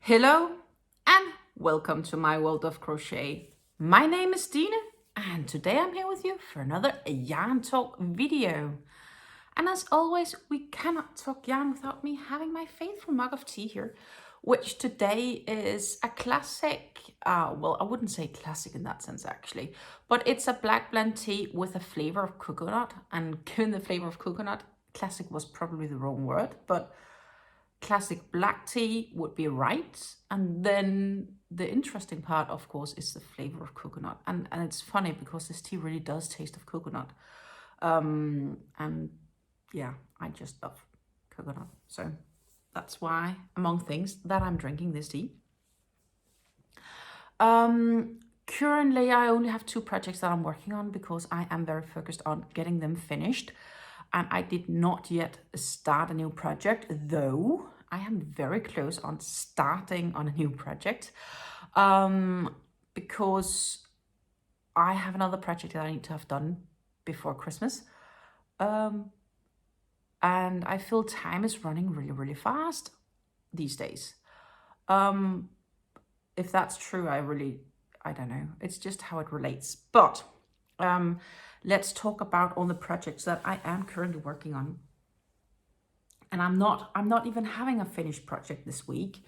Hello and welcome to my world of crochet. My name is Dina and today I'm here with you for another yarn talk video. And as always, we cannot talk yarn without me having my faithful mug of tea here, which today is a classic, well, I wouldn't say classic in that sense actually, but it's a black blend tea with a flavor of coconut. And given the flavor of coconut, classic was probably the wrong word, but classic black tea would be right. And then the interesting part, of course, is the flavor of coconut. And it's funny because this tea really does taste of coconut. And yeah, I just love coconut. So that's why, among things, that I'm drinking this tea. Currently, I only have 2 projects that I'm working on because I am very focused on getting them finished. And I did not yet start a new project, though I am very close on starting on a new project because I have another project that I need to have done before Christmas. And I feel time is running really, really fast these days. If that's true, I don't know. It's just how it relates. But let's talk about all the projects that I am currently working on. And I'm not even having a finished project this week.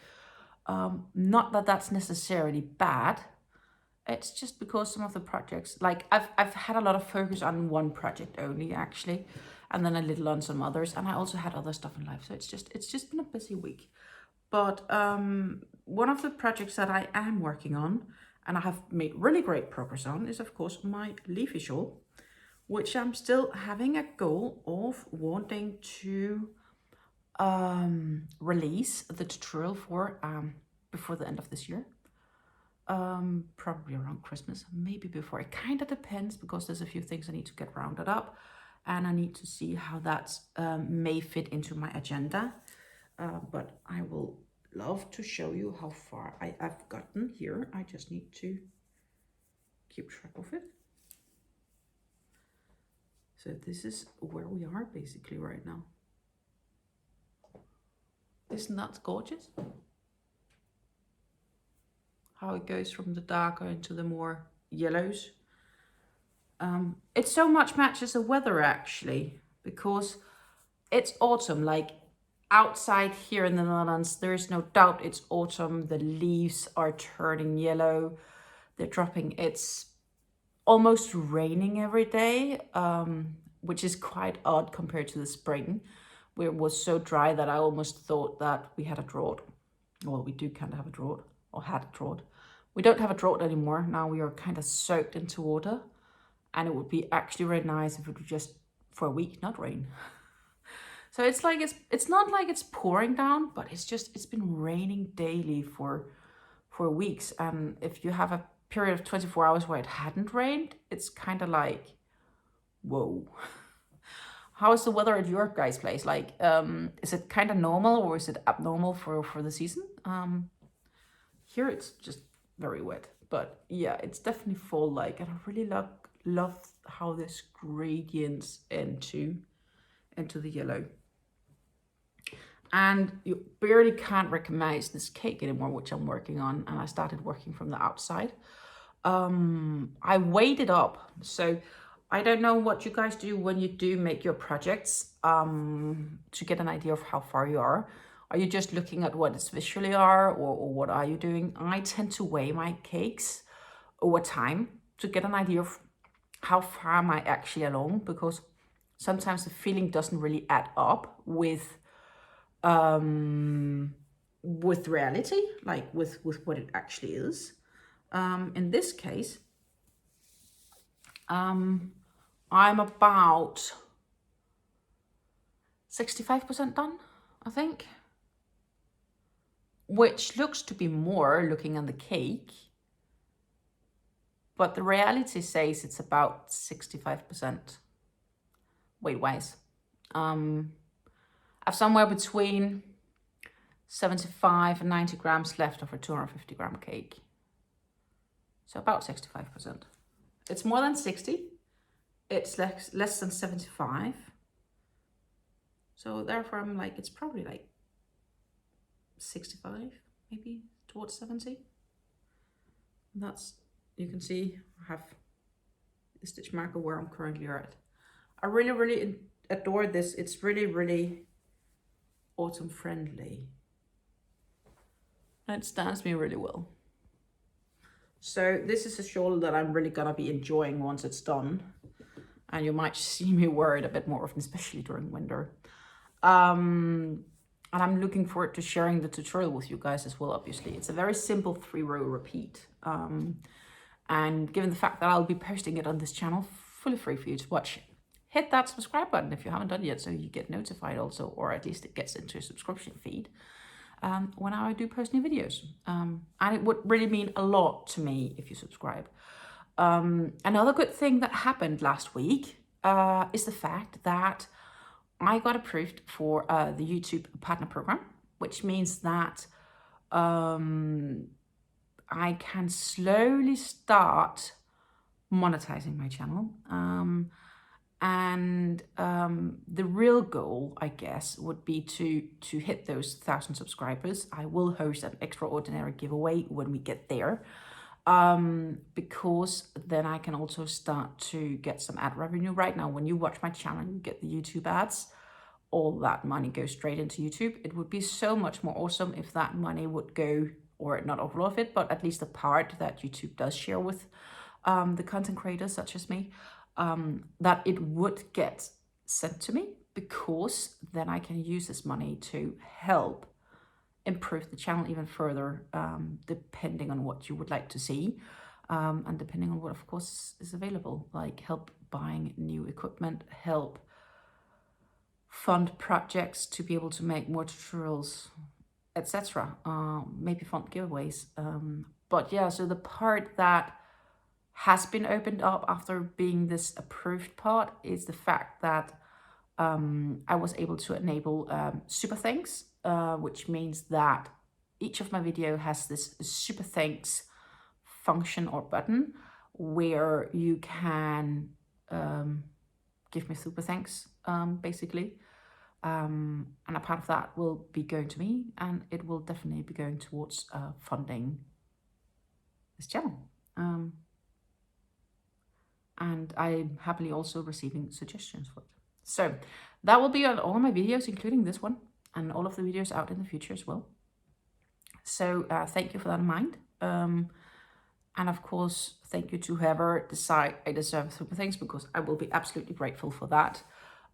Not that that's necessarily bad. It's just because some of the projects, like I've had a lot of focus on one project only actually, and then a little on some others, and I also had other stuff in life. So it's just been a busy week. But one of the projects that I am working on, and I have made really great progress on, is of course my Leafy Shawl, which I'm still having a goal of wanting to release the tutorial for before the end of this year. Probably around Christmas, maybe before. It kind of depends because there's a few things I need to get rounded up and I need to see how that may fit into my agenda. But I will love to show you how far I've gotten here. I just need to keep track of it. So this is where we are basically right now. Isn't that gorgeous? How it goes from the darker into the more yellows. It so much matches the weather actually, because it's autumn. Like outside here in the Netherlands, there is no doubt it's autumn. The leaves are turning yellow. They're dropping. It's almost raining every day, which is quite odd compared to the spring, where it was so dry that I almost thought that we had a drought. Well, we do kind of have a drought, or had a drought. We don't have a drought anymore. Now we are kind of soaked into water, and it would be actually really nice if it would just for a week not rain. So it's like it's not like it's pouring down, but it's been raining daily for weeks. And if you have a period of 24 hours where it hadn't rained, it's kind of like, whoa. How is the weather at your guys' place? Like, is it kind of normal or is it abnormal for the season? Here it's just very wet, but yeah, it's definitely fall-like, and I really love how this gradients into the yellow. And you barely can't recognize this cake anymore, which I'm working on, and I started working from the outside. I weighed it up, so I don't know what you guys do when you do make your projects to get an idea of how far you are. Are you just looking at what it's visually are, or what are you doing? I tend to weigh my cakes over time to get an idea of how far am I actually along, because sometimes the feeling doesn't really add up with reality, like with what it actually is. In this case, I'm about 65% done, I think, which looks to be more looking at the cake, but the reality says it's about 65% weight-wise. I've somewhere between 75 and 90 grams left of a 250 gram cake. So about 65%. It's more than 60. It's less than 75. So therefore I'm like, it's probably like 65, maybe towards 70. That's, you can see I have the stitch marker where I'm currently at. I really adore this. It's really autumn friendly. And it stands me really well. So this is a shawl that I'm really gonna be enjoying once it's done. And you might see me wear it a bit more often, especially during winter. And I'm looking forward to sharing the tutorial with you guys as well, obviously. It's a very simple 3-row repeat. And given the fact that I'll be posting it on this channel, fully free for you to watch, hit that subscribe button if you haven't done yet, so you get notified also, or at least it gets into a subscription feed when I do post new videos. And it would really mean a lot to me if you subscribe. Another good thing that happened last week is the fact that I got approved for the YouTube Partner Program, which means that I can slowly start monetizing my channel. The real goal, I guess, would be to hit those 1,000 subscribers. I will host an extraordinary giveaway when we get there, because then I can also start to get some ad revenue. Right now, when you watch my channel, you get the YouTube ads. All that money goes straight into YouTube. It would be so much more awesome if that money would go, or not all of it, but at least the part that YouTube does share with the content creators such as me, that it would get sent to me, because then I can use this money to help improve the channel even further, depending on what you would like to see, and depending on what, of course, is available, like help buying new equipment, help fund projects to be able to make more tutorials, etc. Maybe fund giveaways. But yeah, so the part that has been opened up after being this approved part is the fact that I was able to enable super thanks, which means that each of my video has this super thanks function or button where you can give me super thanks, basically. And a part of that will be going to me, and it will definitely be going towards funding this channel. And I'm happily also receiving suggestions for it. So that will be on all of my videos, including this one, and all of the videos out in the future as well. So thank you for that in mind. And of course, thank you to whoever decide I deserve super thanks, because I will be absolutely grateful for that.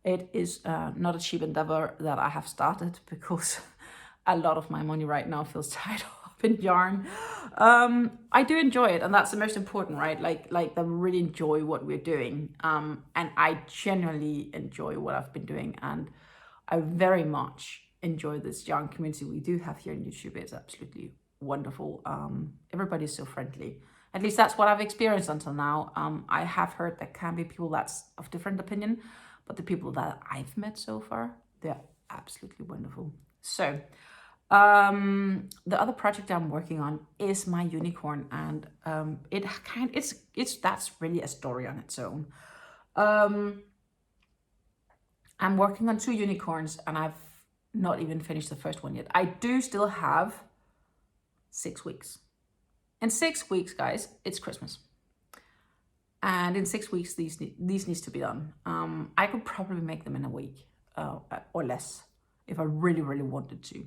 It is not a cheap endeavor that I have started, because a lot of my money right now feels tied up in yarn. I do enjoy it, and that's the most important, right? Like I really enjoy what we're doing, and I genuinely enjoy what I've been doing, and I very much enjoy this yarn community we do have here in YouTube. It's absolutely wonderful. Everybody's so friendly. At least that's what I've experienced until now. I have heard there can be people that's of different opinion, but the people that I've met so far, they're absolutely wonderful. So the other project I'm working on is my unicorn, and that's really a story on its own. I'm working on 2 unicorns, and I've not even finished the first one yet. I do still have 6 weeks. In 6 weeks, guys, it's Christmas. And in 6 weeks, these needs to be done. I could probably make them in a week or less if I really wanted to.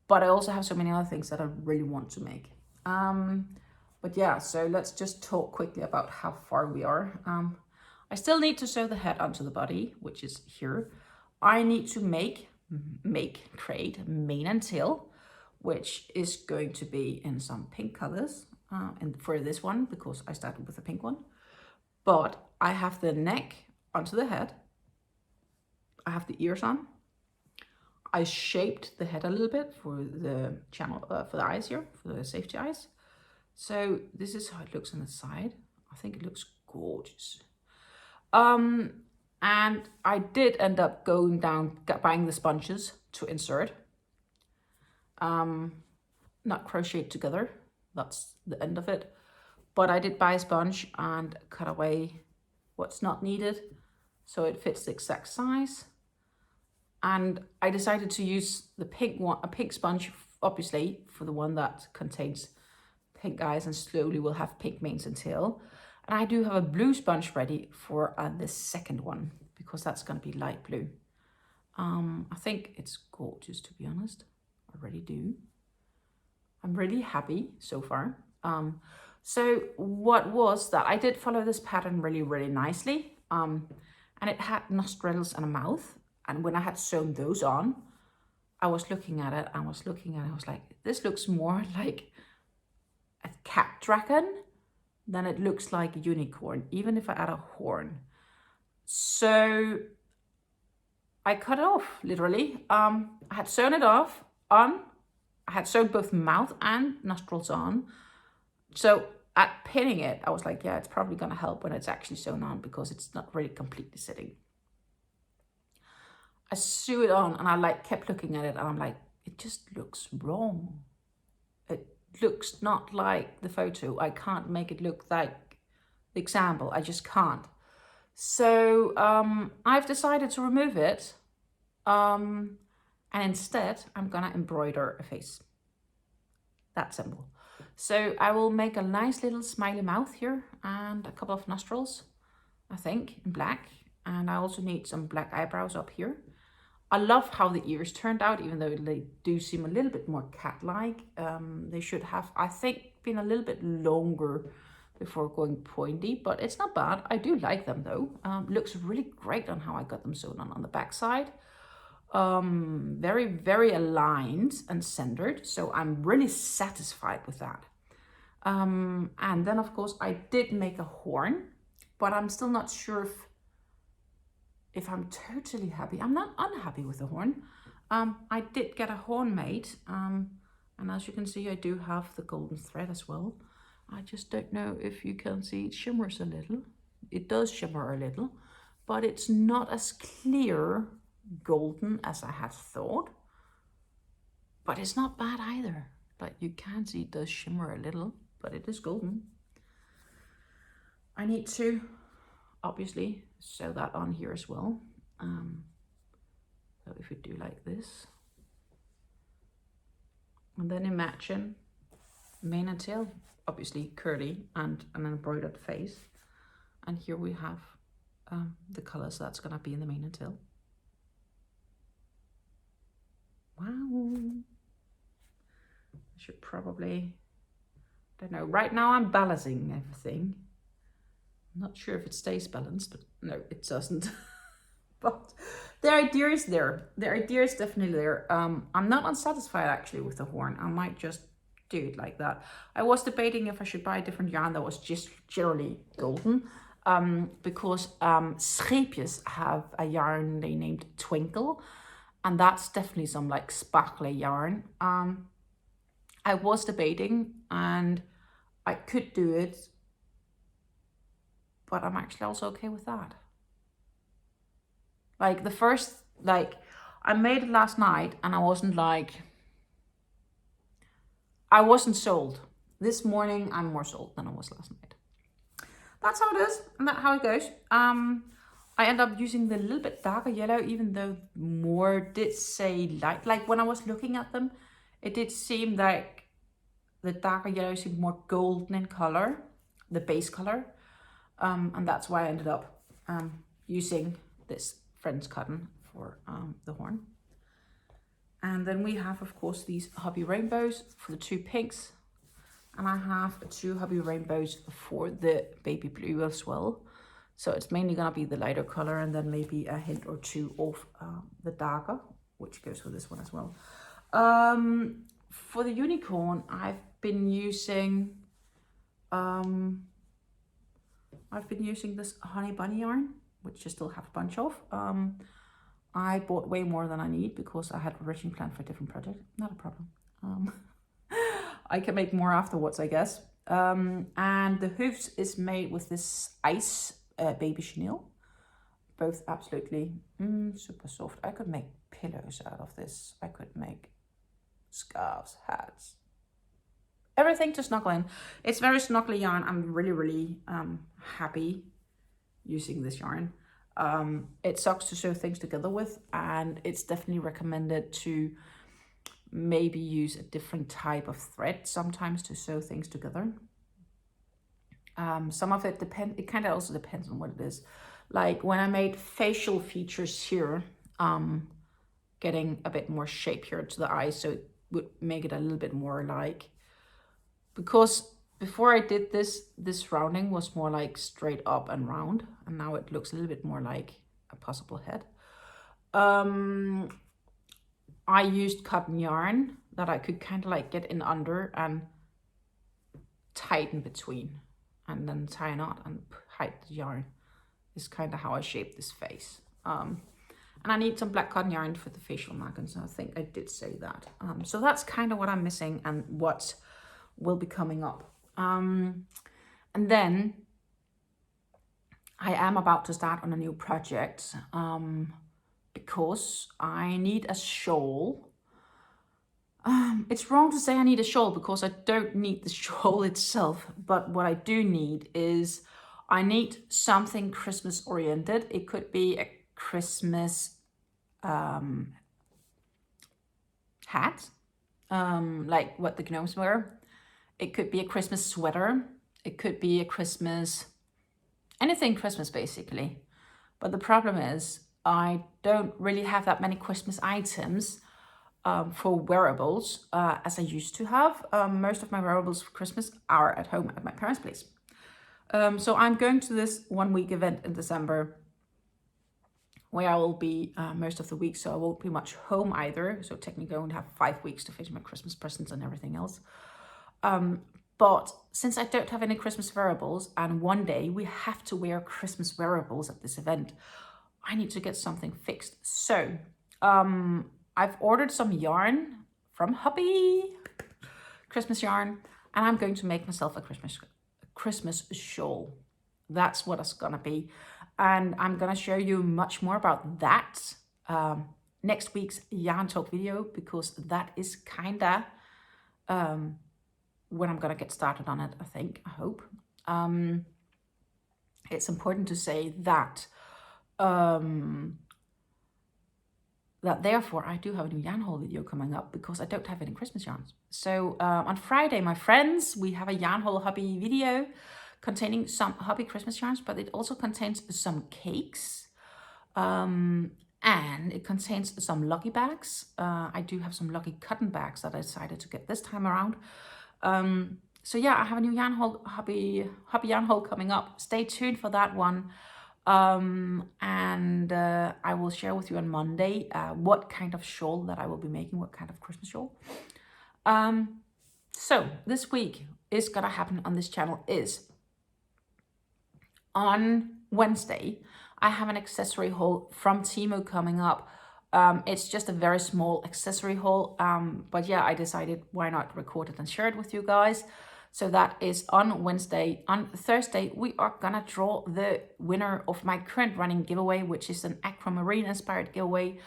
But I also have so many other things that I really want to make. But yeah, so let's just talk quickly about how far we are. I still need to sew the head onto the body, which is here. I need to create mane and tail, which is going to be in some pink colors. And for this one, because I started with a pink one. But I have the neck onto the head. I have the ears on. I shaped the head a little bit for the channel, for the eyes here, for the safety eyes. So this is how it looks on the side. I think it looks gorgeous. And I did end up going down, buying the sponges to insert. Not crochet together. That's the end of it. But I did buy a sponge and cut away what's not needed, so it fits the exact size. And I decided to use the pink one, a pink sponge obviously for the one that contains pink eyes and slowly will have pink manes and tail. And I do have a blue sponge ready for the second one, because that's going to be light blue. I think it's gorgeous, to be honest. I really do. I'm really happy so far. So what was that? I did follow this pattern really, really nicely. And it had nostrils and a mouth. And when I had sewn those on, I was looking at it. I was like, this looks more like a cat dragon than it looks like a unicorn, even if I add a horn. So I cut it off, literally. I had sewn it off on. I had sewn both mouth and nostrils on. So at pinning it, I was like, yeah, it's probably going to help when it's actually sewn on, because it's not really completely sitting. I sew it on and I like kept looking at it and I'm like, it just looks wrong. It looks not like the photo. I can't make it look like the example. I just can't. So I've decided to remove it. And instead, I'm gonna embroider a face. That simple. So I will make a nice little smiley mouth here and a couple of nostrils, I think, in black. And I also need some black eyebrows up here. I love how the ears turned out, even though they do seem a little bit more cat-like. They should have, I think, been a little bit longer before going pointy, but it's not bad. I do like them though. Looks really great on how I got them sewn on the back side. Very, very aligned and centered. So I'm really satisfied with that. And then of course I did make a horn, but I'm still not sure if I'm totally happy. I'm not unhappy with the horn. I did get a horn made. And as you can see, I do have the golden thread as well. I just don't know if you can see, it shimmers a little. It does shimmer a little, but it's not as clear golden as I had thought. But it's not bad either. But you can see it does shimmer a little, but it is golden. I need to obviously sew that on here as well. So if we do like this, and then imagine mane and tail, obviously curly and an embroidered face. And here we have the colors that's gonna be in the mane and tail. Wow. I should probably, I don't know, right now I'm balancing everything. I'm not sure if it stays balanced, but no, it doesn't. But the idea is there. The idea is definitely there. I'm not unsatisfied actually with the horn. I might just do it like that. I was debating if I should buy a different yarn that was just generally golden. Because Scheepjes have a yarn they named Twinkle. And that's definitely some like sparkly yarn. I was debating and I could do it, but I'm actually also okay with that. Like the first, like I made it last night and I wasn't sold. This morning I'm more sold than I was last night. That's how it is and that's how it goes. I end up using the little bit darker yellow, even though more did say light. Like when I was looking at them, it did seem like the darker yellow seemed more golden in color, the base color. And that's why I ended up using this French cotton for the horn. And then we have, of course, these hobby rainbows for the 2 pinks. And I have 2 hobby rainbows for the baby blue as well. So it's mainly gonna be the lighter color and then maybe a hint or 2 of the darker, which goes for this one as well. For the unicorn, I've been using this honey bunny yarn, which I still have a bunch of. I bought way more than I need because I had originally planned for a different project. Not a problem. I can make more afterwards, I guess. And the hoofs is made with this ice baby chenille. Both absolutely super soft. I could make pillows out of this. I could make scarves, hats, everything to snuggle in. It's very snuggly yarn. I'm really, really happy using this yarn. It sucks to sew things together with, and it's definitely recommended to maybe use a different type of thread sometimes to sew things together. Some of it it kind of also depends on what it is. Like when I made facial features here, getting a bit more shape here to the eyes, so it would make it a little bit more like, because before I did this rounding was more like straight up and round, and now it looks a little bit more like a possible head. I used cotton yarn that I could kind of like get in under and tighten between, and then tie a knot and hide the yarn. Is kind of how I shaped this face. And I need some black cotton yarn for the facial markings, and I think I did say that. So that's kind of what I'm missing and what will be coming up. And then I am about to start on a new project, because I need a shawl. It's wrong to say I need a shawl because I don't need the shawl itself, but what I do need is I need something Christmas oriented. It could be a Christmas hat, like what the gnomes wear. It could be a Christmas sweater. It could be a Christmas, anything Christmas basically. But the problem is I don't really have that many Christmas items for wearables as I used to have. Most of my wearables for Christmas are at home at my parents' place. So I'm going to this 1 week event in December where I will be most of the week, so I won't be much home either. So technically I won't have 5 weeks to finish my Christmas presents and everything else. But since I don't have any Christmas wearables, and one day we have to wear Christmas wearables at this event, I need to get something fixed. So I've ordered some yarn from Hubby, Christmas yarn, and I'm going to make myself a Christmas shawl. That's what it's gonna be, and I'm gonna show you much more about that next week's yarn talk video, because that is kinda when I'm gonna get started on it. I hope. It's important to say that therefore I do have a new yarn haul video coming up because I don't have any Christmas yarns. So on Friday, my friends, we have a yarn haul hobby video containing some hobby Christmas yarns, but it also contains some cakes, and it contains some lucky bags. I do have some lucky cotton bags that I decided to get this time around. So yeah, I have a new yarn haul, hobby yarn haul coming up. Stay tuned for that one. And I will share with you on Monday what kind of shawl that I will be making, what kind of Christmas shawl. So this week is gonna happen on this channel is on Wednesday. I have an accessory haul from Temu coming up. It's just a very small accessory haul, but yeah, I decided why not record it and share it with you guys. So that is on Wednesday. On Thursday, we are gonna draw the winner of my current running giveaway, which is an aquamarine inspired giveaway.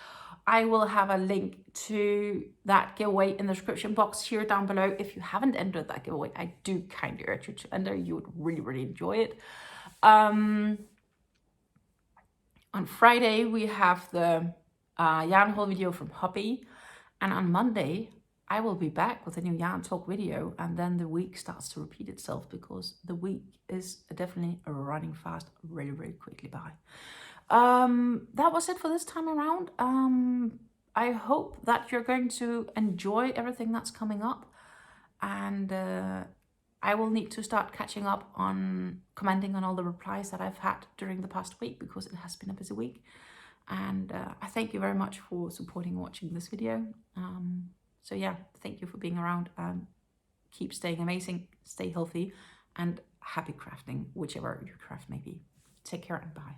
I will have a link to that giveaway in the description box here down below. If you haven't entered that giveaway, I do kindly urge you to enter. You would really, really enjoy it. On Friday, we have the yarn haul video from Hobby. And on Monday, I will be back with a new yarn talk video, and then the week starts to repeat itself because the week is definitely running fast, really, really quickly by. That was it for this time around. I hope that you're going to enjoy everything that's coming up, and I will need to start catching up on commenting on all the replies that I've had during the past week because it has been a busy week. And I thank you very much for supporting and watching this video. So yeah, thank you for being around. Keep staying amazing, stay healthy, and happy crafting, whichever your craft may be. Take care and bye.